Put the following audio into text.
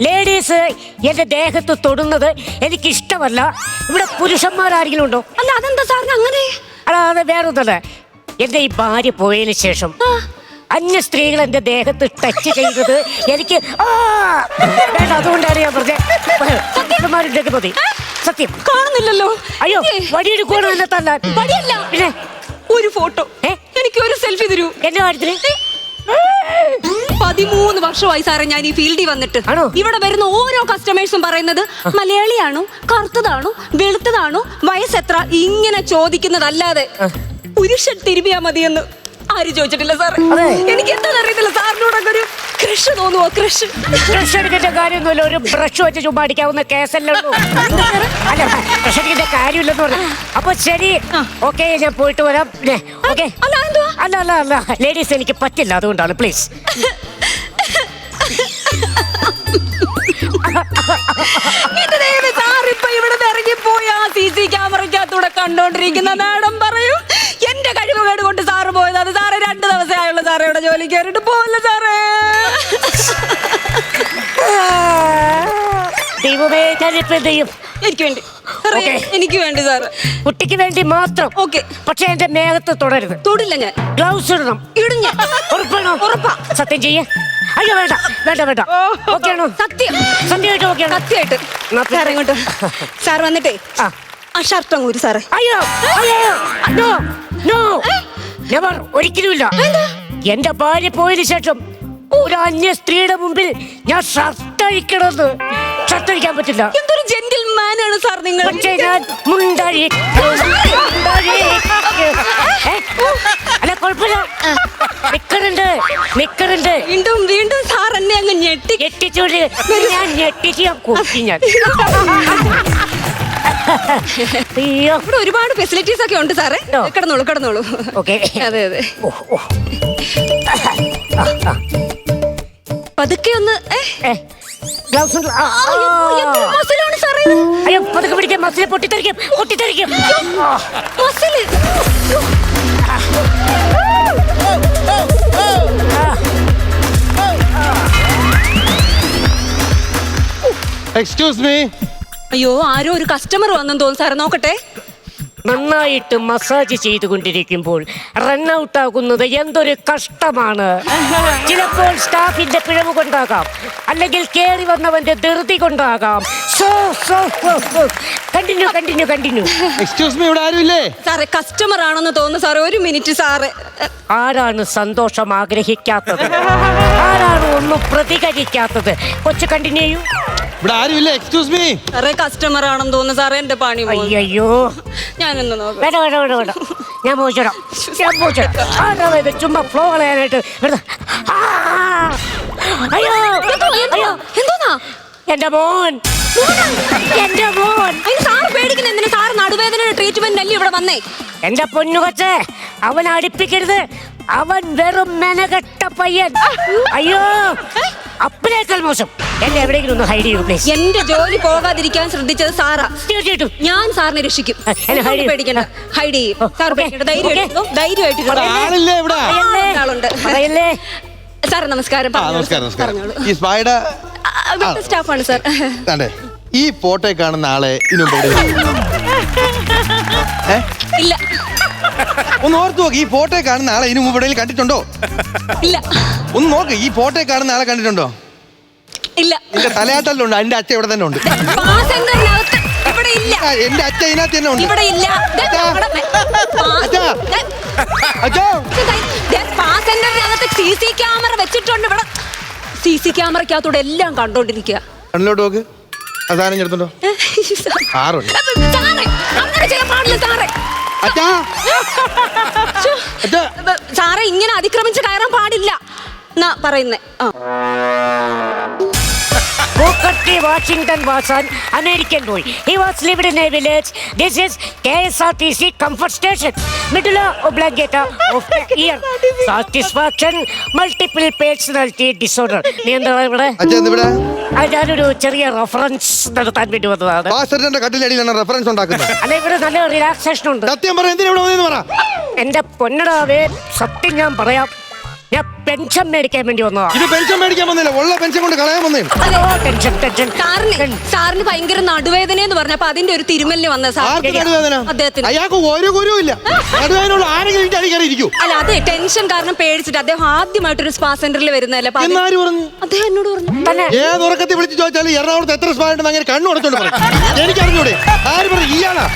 Ladies എന്റെ ദേഹത്ത് തൊടുന്നത് എനിക്ക് ഇഷ്ടമല്ല. ഇവിടെ പുരുഷന്മാരാരെങ്കിലും ഉണ്ടോ? അല്ല അതെന്താ സാറിന് അങ്ങനെ? അല്ലാതെ വേറൊന്നല്ല, എന്റെ ഈ ഭാര്യ പോയതിനു ശേഷം അന്യ സ്ത്രീകൾ എന്റെ ദേഹത്ത് ടച്ച് ചെയ്തത് എനിക്ക് വേണ്ട. അതുകൊണ്ടാണ് ഞാൻ പറഞ്ഞത് മതി. സത്യം കാണുന്നില്ലല്ലോ. അയ്യോ വടിയെടുക്കണം എന്നെ തല്ലാൻ. വടിയല്ല, പിന്നെ ഒരു ഫോട്ടോ. എനിക്ക് ഒരു സെൽഫി തരൂ. എന്റെ കാര്യത്തിന് 13 വർഷമായി സാറേ ഞാൻ ഈ ഫീൽഡിൽ വന്നിട്ട്. ഇവിടെ വരുന്ന ഓരോ കസ്റ്റമേഴ്സും പറയുന്നത് മലയാളിയാണോ, കറുത്തതാണോ, വെളുത്തതാണോ, വയസ്സെത്ര, ഇങ്ങനെ ചോദിക്കുന്നതല്ലാതെ പുരുഷൻ തിരുമിയാ മതിയെന്ന് ആരും ചോദിച്ചിട്ടില്ല സാർ. എനിക്ക് എന്താണെന്ന് അറിയത്തില്ല, സാറിനോടൊക്കെ ഒരു ക്രഷ് തോന്നുവോ? ക്രഷ് എടുക്കേണ്ട കാര്യമൊന്നുമില്ല. ഒരു ബ്രഷ് വെച്ച് ചുമ്മാ അടിക്കാവുന്ന കേസല്ലേ ഉള്ളൂ. അല്ല ബ്രഷ് അടിക്കേണ്ട കാര്യമില്ലെന്ന് പറഞ്ഞു. അപ്പൊ ശരി, ഓക്കെ, ഞാൻ പോയിട്ട് വരാം. ഓക്കെ. അല്ല അല്ല അല്ല ലേഡീസ് എനിക്ക് പറ്റില്ല, അതുകൊണ്ടാണ്. പ്ലീസ്. സാറിപ്പോ ഇവിടെ ഇറങ്ങിപ്പോയി ആ CC ക്യാമറയ്ക്കകത്തൂടെ കണ്ടോണ്ടിരിക്കുന്ന മാഡം പറയൂ എന്റെ കഴിവുകേട് കൊണ്ട് സാറ് പോയത്. അത് സാറ് 2 ദിവസമേ ആയുള്ളൂ സാറേ ഇവിടെ ജോലി കയറിയിട്ട്. പോവല്ല സാറേ. ദൈവമേ, ഞാനിപ്പോ എന്ത് ചെയ്യും? എനിക്ക് വേണ്ടി, എനിക്ക് വേണ്ടി സാറ്. കുട്ടിക്ക് വേണ്ടി മാത്രം. ഓക്കെ, പക്ഷെ എന്റെ മേഘത്ത് തുടരുത്. തൊടില്ല ഞാൻ. ഗ്ലൗസ് ഇടണം. ഇടും ഞാൻ. ഉറപ്പാണോ? ഉറപ്പാ. സത്യം ചെയ്യേ. അയ്യോ വേണ്ട വേണ്ട വേണ്ട. ഓക്കെയാണോ? സത്യം. സത്യമായിട്ട് ഓക്കെയാണോ? സത്യമായിട്ട്. സാർ ഇങ്ങോട്ട്. സാർ വന്നിട്ടേ ആ ഷർട്ട് അങ്ങ് ഊരി സാറേ. അയ്യോ അയ്യോ നോ നോ നെവർ, ഒരിക്കലുമില്ല. എന്റെ ഭാര്യ പോയതിനു ശേഷം ഒരു അന്യ സ്ത്രീയുടെ മുമ്പിൽ ഞാൻ ഷർട്ട് അഴിക്കണമെന്ന്. ഷർട്ട് അഴിക്കാൻ പറ്റില്ല. എന്തൊരു ജെന്റിൽമാൻ ആണ് സാർ നിങ്ങൾ. പക്ഷേ ഞാൻ അല്ല കുഴപ്പമില്ല. നിക്കറുണ്ട്. വീണ്ടും വീണ്ടും സാർ എന്നെ അങ്ങ് ഞെട്ടിച്ചോണ്ട് ഞാൻ ഞെട്ടിച്ച് ഞാൻ കൊത്തി. ഞാൻ അയ്യോ, ഇവിടെ ഒരുപാട് ഫെസിലിറ്റീസ് ഒക്കെ ഉണ്ട് സാറേ. കിടന്നോളൂ കിടന്നോളൂ. ഓക്കെ. അതെ അതെ. പതുക്കെ ഒന്ന്. ഗ്ലൗസ് ഉണ്ട്. മസിലാണ് സാറേ. അയ്യോ പതുക്കെ പിടിക്കാൻ. മസിൽ പൊട്ടിത്തെറിക്കും. മസില്. Excuse me. അയ്യോ ആരോ ഒരു കസ്റ്റമർ വന്നെന്ന് തോന്നുന്നു സാറേ. നോക്കട്ടെ. നന്നായിട്ട് മസാജ് ചെയ്തുകൊണ്ടിരിക്കുമ്പോൾ റൺഔട്ട് ആകുന്നത് എന്തൊരു കഷ്ടമാണ്. ചിലപ്പോൾ സ്റ്റാഫിന്റെ പിഴവ് കൊണ്ടാകാം, അല്ലെങ്കിൽ കേറി വന്നവന്റെ ധൃതി കൊണ്ടാകാം. കണ്ടിന്യൂ. എക്സ്ക്യൂസ് മീ, ഇവിടെ ആരുമില്ലേ? സാറേ കസ്റ്റമർ ആണെന്ന് തോന്നുന്നു സാറേ. ഒരു മിനിറ്റ് സാറേ. ആരാണ് സന്തോഷം ആഗ്രഹിക്കാത്തത്? ആരാണ് ഒന്നും പ്രതികരിക്കാത്തത്? കൊച്ചു കണ്ടിന്യൂ ചെയ്യൂ. ഇവിടെ ആരുമില്ല. Excuse me. സാറേ കസ്റ്റമർ ആണെന്ന് തോന്നുന്നു സാറേ. എന്റെ പണി. അയ്യോ ഞാനൊന്ന് നോക്കാം. വേണ്ട. ഞാൻ പോയിച്ചോടാം. ചുമ്മാ ഫ്ലോ കളയാനായിട്ട്. അയ്യോ എന്തോന്നാ? എന്റെ മോൻ. സാറ് പേടിക്കുന്ന എന്തിനാ? സാറ് നടുവേദന ട്രീറ്റ്മെന്റ് അല്ലേ ഇവിടെ വന്നേ? എന്റെ പൊന്നു കൊച്ചേ, അവൻ അടുപ്പിക്കരുത്. അവൻ വെറും മെനകെട്ട പയ്യൻ. അയ്യോ അപ്പനേക്കാൾ മോശം. എന്നെ എവിടെയെങ്കിലും ഒന്ന് ഹൈഡ് ചെയ്യൂ പ്ലീസ്. എന്റെ ജോലി പോകാതിരിക്കാൻ ശ്രദ്ധിച്ചത് സാറാ. തീർച്ചയായിട്ടും ഞാൻ സാറിനെ രക്ഷിക്കും. പേടിക്കണ്ട. ഹൈഡ് ചെയ്യും. സാർ പേടിക്കണ്ട. ധൈര്യമായിട്ട്. സാർ നമസ്കാരം. പറഞ്ഞോളൂ. ഈ സ്പൈഡർ സ്റ്റാഫാണ് സാർ. ഈ ഫോട്ടോ കാണുന്ന ആളെ ഇല്ല. ഒന്ന് ഓർത്ത് നോക്ക്. ഈ ഫോട്ടോ കാണുന്ന ആളെ ഇതിനു മുമ്പ് എവിടെയെങ്കിലും കണ്ടിട്ടുണ്ടോ? ഇല്ല. ഒന്ന് നോക്ക്. ഈ ഫോട്ടോ കാണുന്ന ആളെ കണ്ടിട്ടുണ്ടോ? ഇല്ല. എന്റെ തലയാട്ടലുണ്ട്. എന്റെ അച്ഛൻ ഇവിടെ തന്നെ ഉണ്ട്. എന്റെ അച്ഛൻ ഇതിനകത്ത് തന്നെ ഉണ്ട്. CC ക്യാമറ വെച്ചിട്ടുണ്ട് ഇവിടെ. CC ക്യാമറക്കകത്തൂടെ എല്ലാം കണ്ടോണ്ടിരിക്കുക. കണ്ണിലോട്ട് നോക്ക്. സാധനം എടുത്തുണ്ടോ? സാറേ ഇങ്ങനെ അതിക്രമിച്ച് കയറാൻ പാടില്ല എന്നാ പറയുന്നേ. Washington was an American boy. He was lived in a village. This is KSRTC Comfort Station. Middle oblongata of the ear. Satisfaction, multiple personality disorder. നീ എന്താ ഇവിടെ? ഞാനൊരു ചെറിയ റെഫറൻസ് നടത്താൻ വേണ്ടി വന്നതാണ്. റെഫറൻസ് ഉണ്ടാക്കുന്നത്. അല്ല ഇവിടെ നല്ല റിലാക്സേഷൻ ഉണ്ട്. സത്യം പറ. എന്തിനാ ഇവിടെ വന്നതെന്ന് പറ. എന്റെ പൊന്നടാവേ, സത്യം ഞാൻ പറയാം. ഞാൻ പെൻഷൻ മേടിക്കാൻ വേണ്ടി വന്നതാ. ഇത് പെൻഷൻ മേടിക്കാൻ വന്നില്ല, ഉള്ള പെൻഷൻ കൊണ്ട് കളയാൻ വന്നേ. സാറിന് ഭയങ്കര നടുവേദന എന്ന് പറഞ്ഞപ്പോ അതിന്റെ ഒരു തിരുമലിന് വന്ന ആർക്ക് നടുവേദന? അദ്ദേഹത്തിന്. അയാൾക്ക് ഒരു ഗുരുവില്ല. നടുവേദനയുള്ള ആരെങ്കിലും അടിക്കറി ഇരിക്കൂ. അല്ല, അതെ, ടെൻഷൻ കാരണം പേടിച്ചിട്ട് അദ്ദേഹം ആദ്യമായിട്ടൊരു സ്പാ സെന്ററിൽ വരുന്നതല്ലേ. എന്നാര് പറഞ്ഞു? അദ്ദേഹം എന്നോട് പറഞ്ഞു. ഏത് ഉറക്കത്തിൽ വിളിച്ച് ചോദിച്ചാൽ എറണാകുളത്ത് എത്ര സ്പാ ഉണ്ടെന്ന് അങ്ങനെ കണ്ണു കൊടുത്തോണ്ട് പറയും. എനിക്കറിഞ്ഞൂടെ? ആര് പറഞ്ഞു? ഇയാളാ?